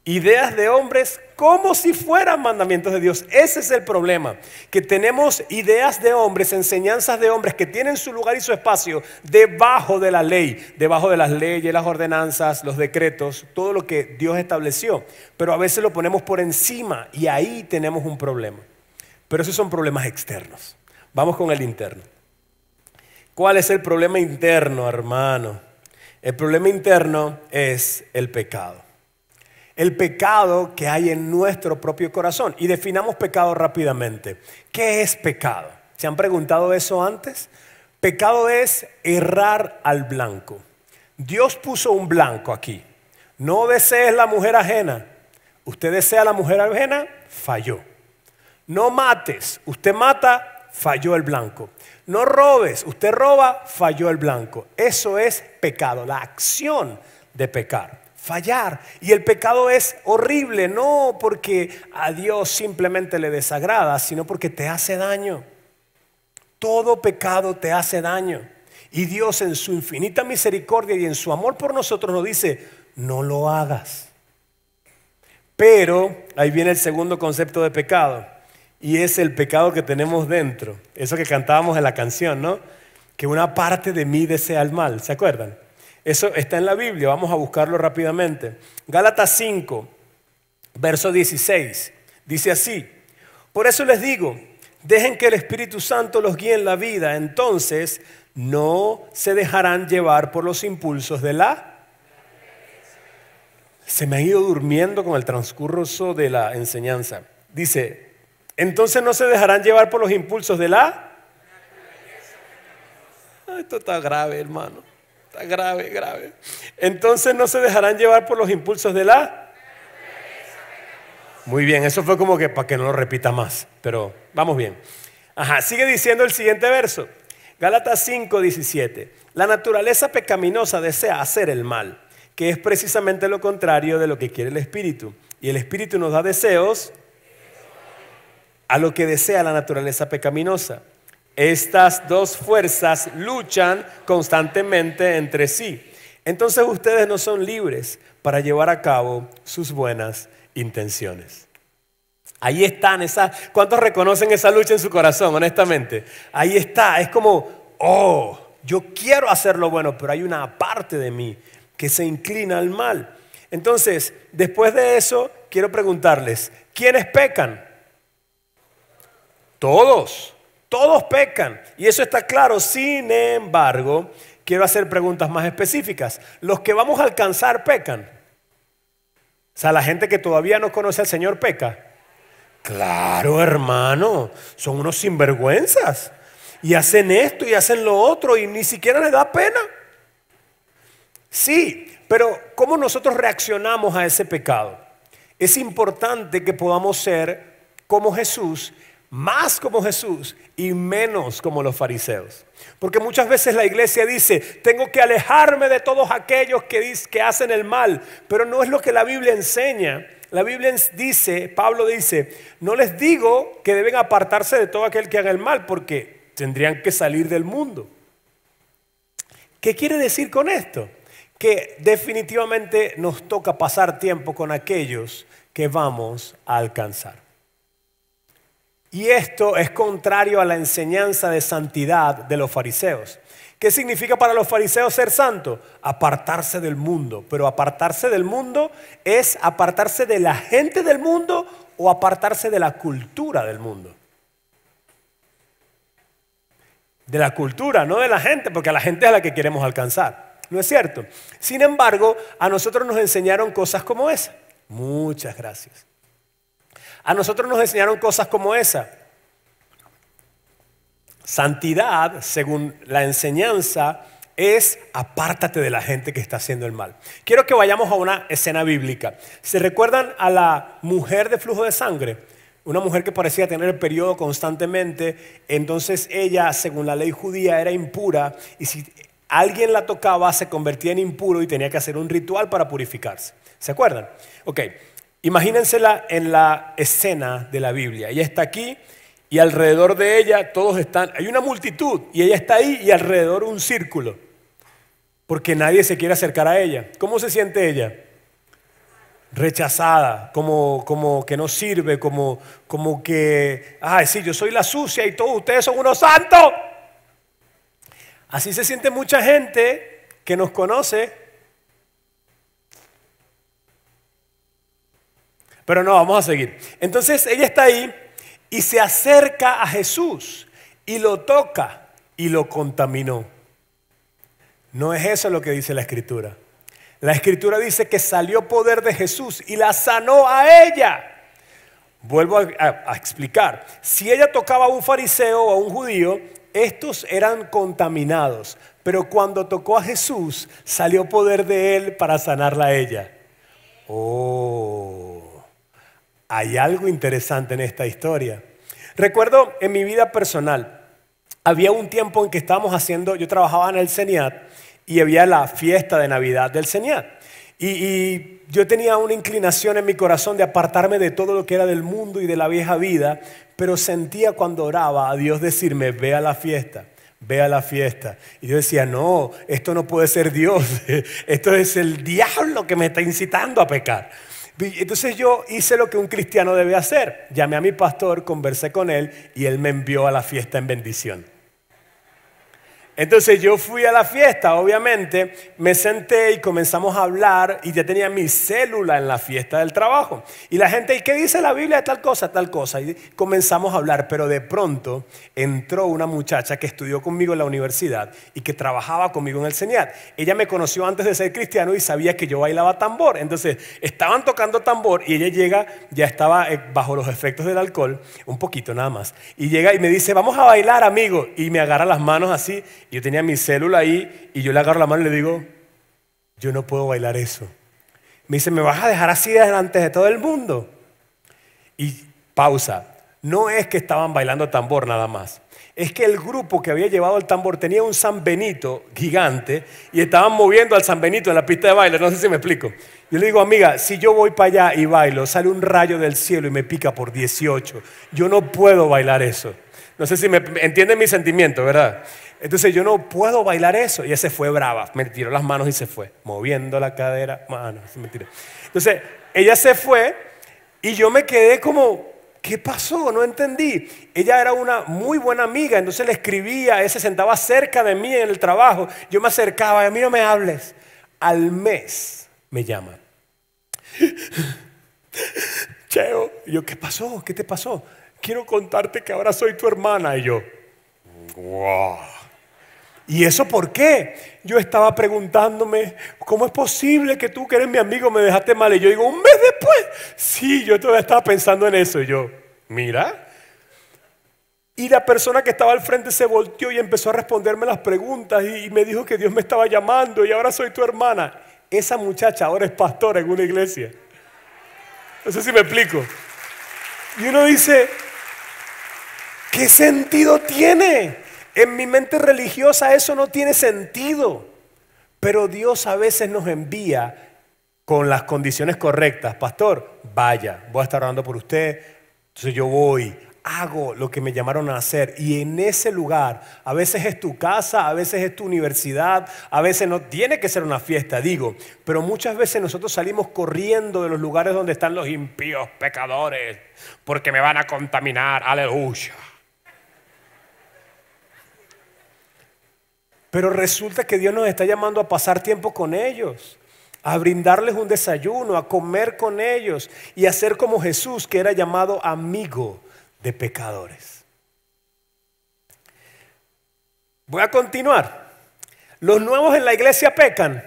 Ideas de hombres como si fueran mandamientos de Dios. Ese es el problema, que tenemos ideas de hombres, enseñanzas de hombres que tienen su lugar y su espacio debajo de la ley, debajo de las leyes, las ordenanzas, los decretos, todo lo que Dios estableció. Pero a veces lo ponemos por encima y ahí tenemos un problema. Pero esos son problemas externos. Vamos con el interno. ¿Cuál es el problema interno, hermano? El problema interno es el pecado. El pecado que hay en nuestro propio corazón. Y definamos pecado rápidamente. ¿Qué es pecado? ¿Se han preguntado eso antes? Pecado es errar al blanco. Dios puso un blanco aquí. No desees la mujer ajena. Usted desea la mujer ajena, falló. No mates. Usted mata, falló el blanco. No robes. Usted roba, falló el blanco. Eso es pecado, la acción de pecar. Fallar. Y el pecado es horrible, no porque a Dios simplemente le desagrada, sino porque te hace daño. Todo pecado te hace daño. Y Dios en su infinita misericordia y en su amor por nosotros nos dice, no lo hagas. Pero ahí viene el segundo concepto de pecado. Y es el pecado que tenemos dentro. Eso que cantábamos en la canción, ¿no? Que una parte de mí desea el mal. ¿Se acuerdan? Eso está en la Biblia, vamos a buscarlo rápidamente. Gálatas 5, verso 16, dice así, por eso les digo, dejen que el Espíritu Santo los guíe en la vida, entonces no se dejarán llevar por los impulsos de la... Se me ha ido durmiendo con el transcurso de la enseñanza. Dice, entonces no se dejarán llevar por los impulsos de la... Esto está grave, hermano. Está grave, grave. Entonces no se dejarán llevar por los impulsos de la... Muy bien, eso fue como que para que no lo repita más, pero vamos bien. Ajá, sigue diciendo el siguiente verso. Gálatas 5, 17. La naturaleza pecaminosa desea hacer el mal, que es precisamente lo contrario de lo que quiere el Espíritu. Y el Espíritu nos da deseos a lo que desea la naturaleza pecaminosa. Estas dos fuerzas luchan constantemente entre sí. Entonces ustedes no son libres para llevar a cabo sus buenas intenciones. Ahí están esas. ¿Cuántos reconocen esa lucha en su corazón, honestamente? Ahí está, es como, yo quiero hacer lo bueno, pero hay una parte de mí que se inclina al mal. Entonces, después de eso, quiero preguntarles, ¿quiénes pecan? Todos pecan. Y eso está claro. Sin embargo, quiero hacer preguntas más específicas. ¿Los que vamos a alcanzar pecan? O sea, la gente que todavía no conoce al Señor peca. Claro, hermano, son unos sinvergüenzas. Y hacen esto y hacen lo otro y ni siquiera les da pena. Sí, pero ¿cómo nosotros reaccionamos a ese pecado? Es importante que podamos ser como Jesús, más como Jesús y menos como los fariseos. Porque muchas veces la iglesia dice, tengo que alejarme de todos aquellos que hacen el mal, pero no es lo que la Biblia enseña. La Biblia dice, Pablo dice, no les digo que deben apartarse de todo aquel que haga el mal, porque tendrían que salir del mundo. ¿Qué quiere decir con esto? Que definitivamente nos toca pasar tiempo con aquellos que vamos a alcanzar. Y esto es contrario a la enseñanza de santidad de los fariseos. ¿Qué significa para los fariseos ser santo? Apartarse del mundo. Pero apartarse del mundo es apartarse de la gente del mundo o apartarse de la cultura del mundo. De la cultura, no de la gente, porque a la gente es a la que queremos alcanzar. ¿No es cierto? Sin embargo, a nosotros nos enseñaron cosas como esa. Muchas gracias. A nosotros nos enseñaron cosas como esa. Santidad, según la enseñanza, es apártate de la gente que está haciendo el mal. Quiero que vayamos a una escena bíblica. ¿Se recuerdan a la mujer de flujo de sangre? Una mujer que parecía tener el periodo constantemente. Entonces ella, según la ley judía, era impura. Y si alguien la tocaba, se convertía en impuro y tenía que hacer un ritual para purificarse. ¿Se acuerdan? Ok. Imagínensela en la escena de la Biblia. Ella está aquí y alrededor de ella todos están. Hay una multitud y ella está ahí y alrededor un círculo. Porque nadie se quiere acercar a ella. ¿Cómo se siente ella? Rechazada, como que no sirve, como que, sí, yo soy la sucia y todos ustedes son unos santos. Así se siente mucha gente que nos conoce. Pero no, vamos a seguir. Entonces ella está ahí y se acerca a Jesús y lo toca y lo contaminó. No es eso lo que dice la Escritura. La Escritura dice que salió poder de Jesús y la sanó a ella. Vuelvo a explicar. Si ella tocaba a un fariseo o a un judío, estos eran contaminados. Pero cuando tocó a Jesús, salió poder de él para sanarla a ella. Hay algo interesante en esta historia. Recuerdo en mi vida personal, había un tiempo en que yo trabajaba en el CENIAT y había la fiesta de Navidad del CENIAT. Y yo tenía una inclinación en mi corazón de apartarme de todo lo que era del mundo y de la vieja vida, pero sentía cuando oraba a Dios decirme, ve a la fiesta. Ve a la fiesta. Y yo decía, no, esto no puede ser Dios. Esto es el diablo que me está incitando a pecar. Entonces yo hice lo que un cristiano debe hacer. Llamé a mi pastor, conversé con él y él me envió a la fiesta en bendición. Entonces yo fui a la fiesta, obviamente, me senté y comenzamos a hablar y ya tenía mi célula en la fiesta del trabajo. Y la gente, ¿y qué dice la Biblia de tal cosa, tal cosa? Y comenzamos a hablar, pero de pronto entró una muchacha que estudió conmigo en la universidad y que trabajaba conmigo en el CENIAT. Ella me conoció antes de ser cristiano y sabía que yo bailaba tambor. Entonces estaban tocando tambor y ella llega, ya estaba bajo los efectos del alcohol, un poquito nada más. Y llega y me dice, vamos a bailar, amigo. Y me agarra las manos así. Yo tenía mi célula ahí y yo le agarro la mano y le digo, yo no puedo bailar eso. Me dice, ¿me vas a dejar así delante de todo el mundo? Y pausa, no es que estaban bailando tambor nada más. Es que el grupo que había llevado el tambor tenía un San Benito gigante y estaban moviendo al San Benito en la pista de baile, no sé si me explico. Yo le digo, amiga, si yo voy para allá y bailo, sale un rayo del cielo y me pica por 18. Yo no puedo bailar eso. No sé si me entienden mi sentimiento, ¿verdad? Entonces yo no puedo bailar eso. Y ella se fue brava, me tiró las manos y se fue, moviendo la cadera, mano, es mentira. Entonces ella se fue y yo me quedé como, ¿qué pasó? No entendí. Ella era una muy buena amiga, entonces le escribía, ella se sentaba cerca de mí en el trabajo, yo me acercaba, a mí no me hables. Al mes me llaman. Cheo, y yo, ¿qué pasó? ¿Qué te pasó? Quiero contarte que ahora soy tu hermana. Y yo, wow. ¿Y eso por qué? Yo estaba preguntándome, ¿cómo es posible que tú, que eres mi amigo, me dejaste mal? Y yo digo, ¿un mes después? Sí, yo todavía estaba pensando en eso. Y yo, mira. Y la persona que estaba al frente se volteó y empezó a responderme las preguntas y me dijo que Dios me estaba llamando y ahora soy tu hermana. Esa muchacha ahora es pastora en una iglesia. No sé si me explico. Y uno dice, ¿qué sentido tiene? En mi mente religiosa eso no tiene sentido. Pero Dios a veces nos envía con las condiciones correctas. Pastor, vaya, voy a estar orando por usted. Entonces yo voy, hago lo que me llamaron a hacer. Y en ese lugar, a veces es tu casa, a veces es tu universidad, a veces no tiene que ser una fiesta, digo. Pero muchas veces nosotros salimos corriendo de los lugares donde están los impíos pecadores, porque me van a contaminar, aleluya. Pero resulta que Dios nos está llamando a pasar tiempo con ellos, a brindarles un desayuno, a comer con ellos y a ser como Jesús, que era llamado amigo de pecadores. Voy a continuar. ¿Los nuevos en la iglesia pecan?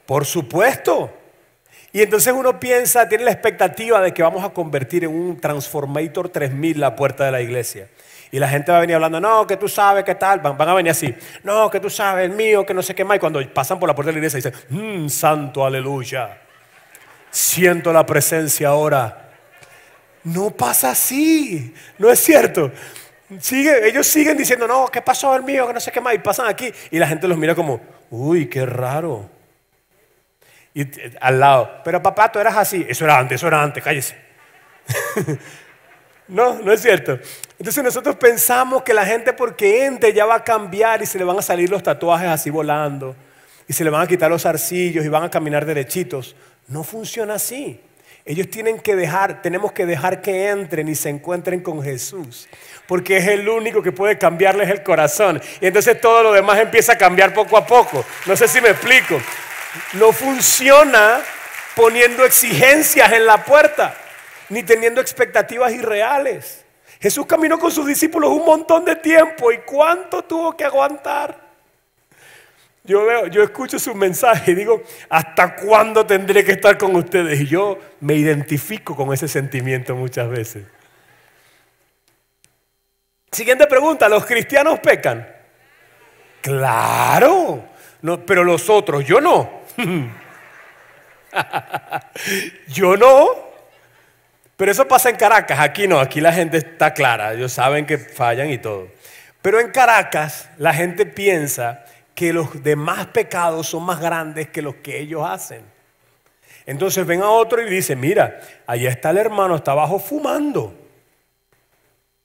Por supuesto. Y entonces uno piensa, tiene la expectativa de que vamos a convertir en un Transformator 3000 la puerta de la iglesia. Y la gente va a venir hablando, no, que tú sabes, qué tal. Van a venir así, no, que tú sabes, el mío, que no sé qué más. Y cuando pasan por la puerta de la iglesia dicen, santo, aleluya. Siento la presencia ahora. No pasa así, no es cierto. Ellos siguen diciendo, no, ¿qué pasó el mío? Que no sé qué más. Y pasan aquí y la gente los mira como, uy, qué raro. Y al lado, pero papá, tú eras así. Eso era antes, cállese. No es cierto. Entonces nosotros pensamos que la gente porque entre ya va a cambiar y se le van a salir los tatuajes así volando y se le van a quitar los zarcillos y van a caminar derechitos. No funciona así. Ellos tenemos que dejar que entren y se encuentren con Jesús, porque es el único que puede cambiarles el corazón. Y entonces todo lo demás empieza a cambiar poco a poco. No sé si me explico. No funciona poniendo exigencias en la puerta, ni teniendo expectativas irreales. Jesús caminó con sus discípulos un montón de tiempo. ¿Y cuánto tuvo que aguantar? Yo escucho su mensaje y digo, ¿hasta cuándo tendré que estar con ustedes? Y yo me identifico con ese sentimiento muchas veces. Siguiente pregunta, ¿los cristianos pecan? Claro, no, pero los otros, yo no. Yo no. Pero eso pasa en Caracas, aquí no, aquí la gente está clara, ellos saben que fallan y todo. Pero en Caracas la gente piensa que los demás pecados son más grandes que los que ellos hacen. Entonces ven a otro y dicen, mira, allá está el hermano, está abajo fumando.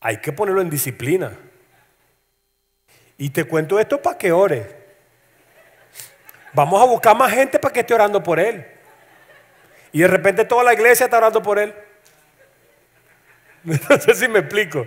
Hay que ponerlo en disciplina. Y te cuento esto para que ores. Vamos a buscar más gente para que esté orando por él. Y de repente toda la iglesia está orando por él. No sé si me explico.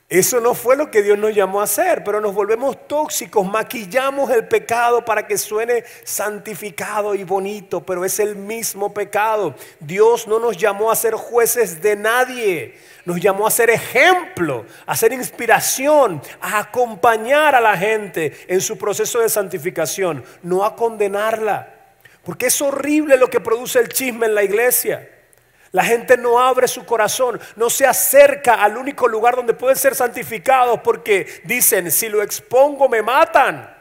Eso no fue lo que Dios nos llamó a hacer, pero nos volvemos tóxicos, maquillamos el pecado para que suene santificado y bonito, pero es el mismo pecado. Dios no nos llamó a ser jueces de nadie, nos llamó a ser ejemplo, a ser inspiración, a acompañar a la gente en su proceso de santificación, no a condenarla, porque es horrible lo que produce el chisme en la iglesia. La gente no abre su corazón, no se acerca al único lugar donde pueden ser santificados porque dicen, si lo expongo me matan.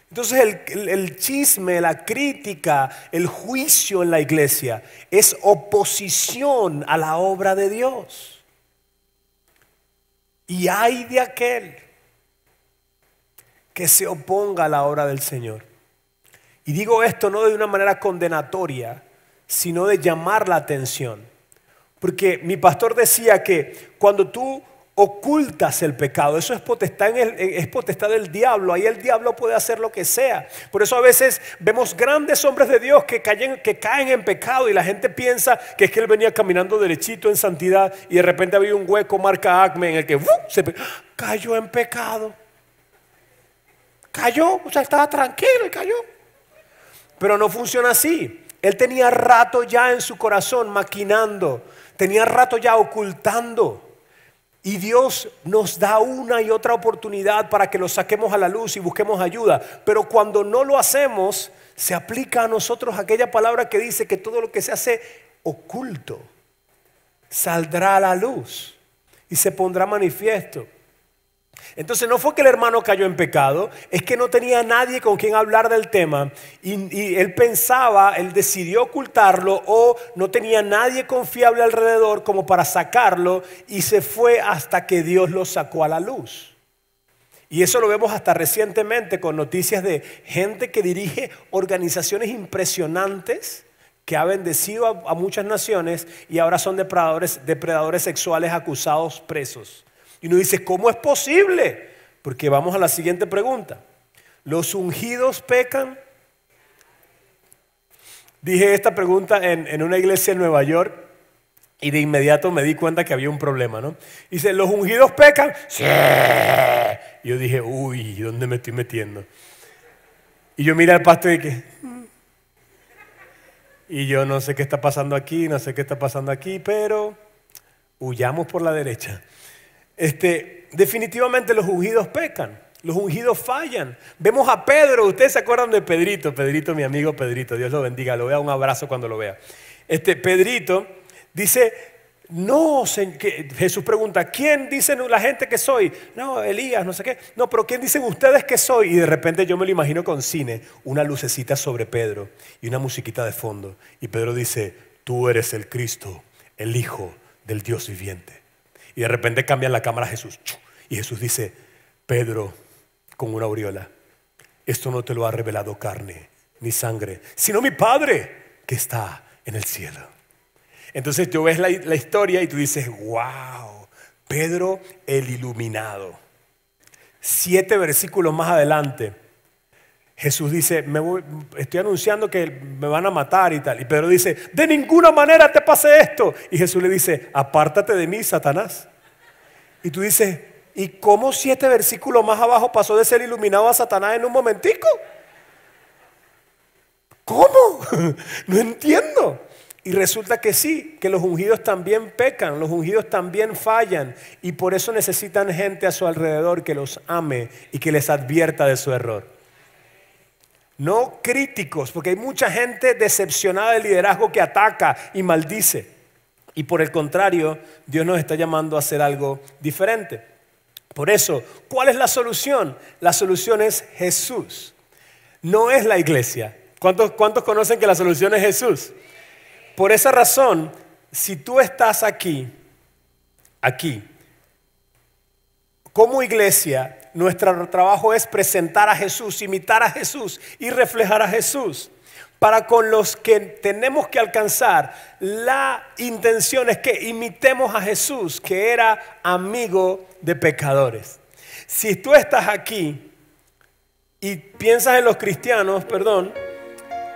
Entonces el chisme, la crítica, el juicio en la iglesia es oposición a la obra de Dios. Y hay de aquel que se oponga a la obra del Señor. Y digo esto no de una manera condenatoria, sino de llamar la atención. Porque mi pastor decía que cuando tú ocultas el pecado, eso es potestad del diablo. Ahí el diablo puede hacer lo que sea. Por eso a veces vemos grandes hombres de Dios que caen en pecado y la gente piensa que es que él venía caminando derechito en santidad y de repente había un hueco marca Acme en el que cayó en pecado. Cayó, o sea, estaba tranquilo y cayó. Pero no funciona así. Él tenía rato ya en su corazón maquinando, tenía rato ya ocultando. Y Dios nos da una y otra oportunidad para que lo saquemos a la luz y busquemos ayuda. Pero cuando no lo hacemos, se aplica a nosotros aquella palabra que dice que todo lo que se hace oculto saldrá a la luz y se pondrá manifiesto. Entonces no fue que el hermano cayó en pecado, es que no tenía nadie con quien hablar del tema y él decidió ocultarlo o no tenía nadie confiable alrededor como para sacarlo y se fue hasta que Dios lo sacó a la luz. Y eso lo vemos hasta recientemente con noticias de gente que dirige organizaciones impresionantes que ha bendecido a muchas naciones y ahora son depredadores sexuales acusados presos. Y uno dice, ¿cómo es posible? Porque vamos a la siguiente pregunta. ¿Los ungidos pecan? Dije esta pregunta en una iglesia en Nueva York y de inmediato me di cuenta que había un problema, ¿no? Dice, ¿los ungidos pecan? Sí. Y yo dije, uy, ¿dónde me estoy metiendo? Y yo miré al pastor y que... Y yo no sé qué está pasando aquí, pero huyamos por la derecha. Definitivamente los ungidos pecan, los ungidos fallan. Vemos a Pedro, ustedes se acuerdan de Pedrito, mi amigo Pedrito, Dios lo bendiga, lo vea, un abrazo cuando lo vea. Pedrito dice, no, Jesús pregunta, ¿quién dicen la gente que soy? No, Elías, no sé qué. No, pero ¿quién dicen ustedes que soy? Y de repente yo me lo imagino con cine, una lucecita sobre Pedro y una musiquita de fondo. Y Pedro dice, tú eres el Cristo, el Hijo del Dios viviente. Y de repente cambian la cámara a Jesús. Y Jesús dice, Pedro, con una aureola, esto no te lo ha revelado carne ni sangre, sino mi Padre que está en el cielo. Entonces tú ves la historia y tú dices, wow, Pedro el iluminado. 7 versículos más adelante, Jesús dice, estoy anunciando que me van a matar y tal. Y Pedro dice, de ninguna manera te pase esto. Y Jesús le dice, apártate de mí, Satanás. Y tú dices, ¿y cómo 7 versículos más abajo pasó de ser iluminado a Satanás en un momentico? ¿Cómo? No entiendo. Y resulta que sí, que los ungidos también pecan, los ungidos también fallan. Y por eso necesitan gente a su alrededor que los ame y que les advierta de su error. No críticos, porque hay mucha gente decepcionada del liderazgo que ataca y maldice. Y por el contrario, Dios nos está llamando a hacer algo diferente. Por eso, ¿cuál es la solución? La solución es Jesús. No es la iglesia. ¿Cuántos conocen que la solución es Jesús? Por esa razón, si tú estás aquí, como iglesia, nuestro trabajo es presentar a Jesús, imitar a Jesús y reflejar a Jesús. Para con los que tenemos que alcanzar, la intención es que imitemos a Jesús, que era amigo de pecadores. Si tú estás aquí y piensas en los cristianos,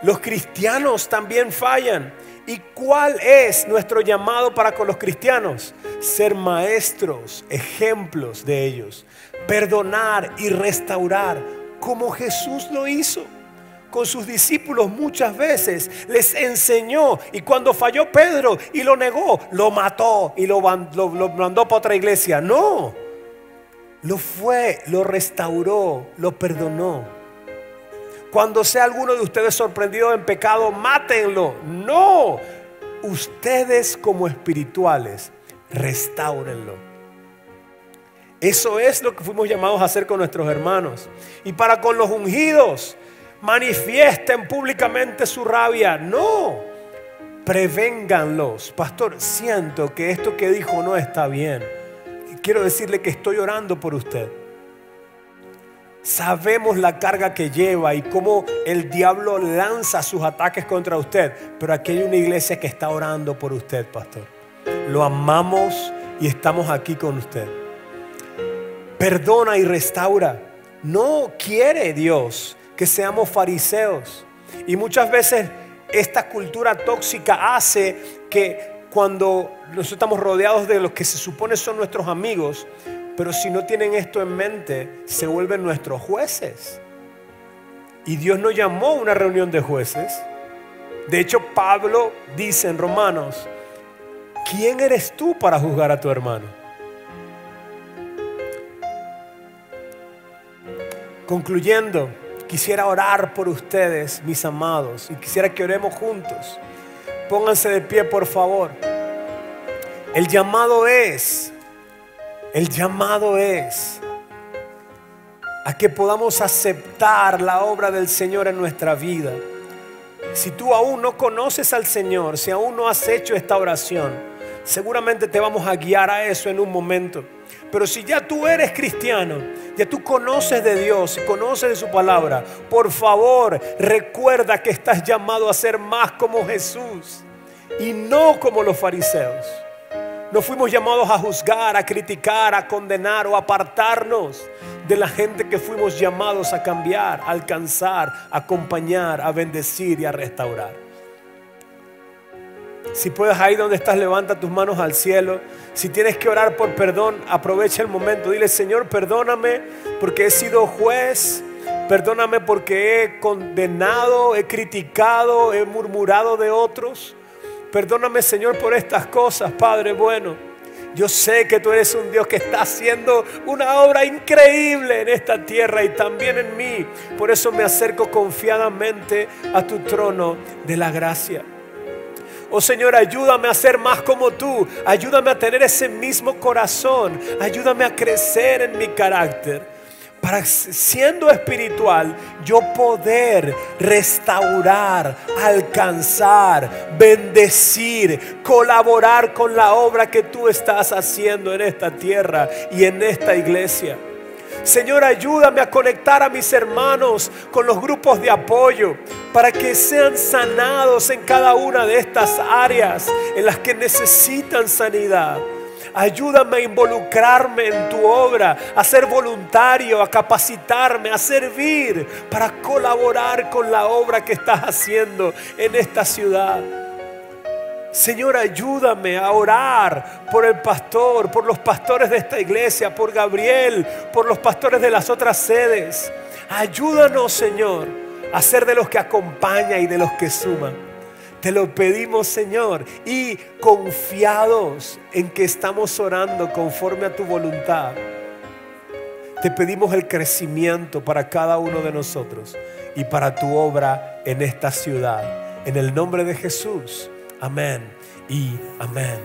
los cristianos también fallan. ¿Y cuál es nuestro llamado para con los cristianos? Ser maestros, ejemplos de ellos. Perdonar y restaurar como Jesús lo hizo. Con sus discípulos muchas veces les enseñó. Y cuando falló Pedro y lo negó, lo mató y lo mandó para otra iglesia. No, lo restauró, lo perdonó. Cuando sea alguno de ustedes sorprendido en pecado, mátenlo. No, ustedes como espirituales, restáurenlo. Eso es lo que fuimos llamados a hacer con nuestros hermanos. Y para con los ungidos, manifiesten públicamente su rabia. No, prevénganlos. Pastor, siento que esto que dijo no está bien. Quiero decirle que estoy orando por usted. Sabemos la carga que lleva y cómo el diablo lanza sus ataques contra usted. Pero aquí hay una iglesia que está orando por usted, pastor. lo amamos y estamos aquí con usted. Perdona y restaura. No quiere Dios que seamos fariseos. Y muchas veces esta cultura tóxica hace que cuando nosotros estamos rodeados de los que se supone son nuestros amigos, pero si no tienen esto en mente, se vuelven nuestros jueces. Y Dios no llamó a una reunión de jueces. De hecho, Pablo dice en Romanos: ¿quién eres tú para juzgar a tu hermano? Concluyendo, quisiera orar por ustedes, mis amados, y quisiera que oremos juntos. Pónganse de pie, por favor. El llamado es a que podamos aceptar la obra del Señor en nuestra vida. Si tú aún no conoces al Señor, si aún no has hecho esta oración, seguramente te vamos a guiar a eso en un momento. Pero si ya tú eres cristiano, ya tú conoces de Dios y conoces de su palabra, por favor, recuerda que estás llamado a ser más como Jesús y no como los fariseos. No fuimos llamados a juzgar, a criticar, a condenar o a apartarnos de la gente que fuimos llamados a cambiar, a alcanzar, a acompañar, a bendecir y a restaurar. Si puedes, ahí donde estás, levanta tus manos al cielo. Si tienes que orar por perdón, aprovecha el momento. Dile: Señor, perdóname porque he sido juez. Perdóname porque he condenado, he criticado, he murmurado de otros. Perdóname, Señor, por estas cosas, Padre bueno. Yo sé que tú eres un Dios que está haciendo una obra increíble en esta tierra y también en mí. Por eso me acerco confiadamente a tu trono de la gracia. Oh Señor, ayúdame a ser más como tú. Ayúdame a tener ese mismo corazón. Ayúdame a crecer en mi carácter, para, siendo espiritual, yo poder restaurar, alcanzar, bendecir, colaborar con la obra que tú estás haciendo en esta tierra y en esta iglesia. Señor, ayúdame a conectar a mis hermanos con los grupos de apoyo para que sean sanados en cada una de estas áreas en las que necesitan sanidad. Ayúdame a involucrarme en tu obra, a ser voluntario, a capacitarme, a servir para colaborar con la obra que estás haciendo en esta ciudad. Señor, ayúdame a orar por el pastor, por los pastores de esta iglesia, por Gabriel, por los pastores de las otras sedes. Ayúdanos, Señor, a ser de los que acompañan y de los que suman. Te lo pedimos, Señor, y confiados en que estamos orando conforme a tu voluntad. Te pedimos el crecimiento para cada uno de nosotros y para tu obra en esta ciudad. En el nombre de Jesús. Amén y amén.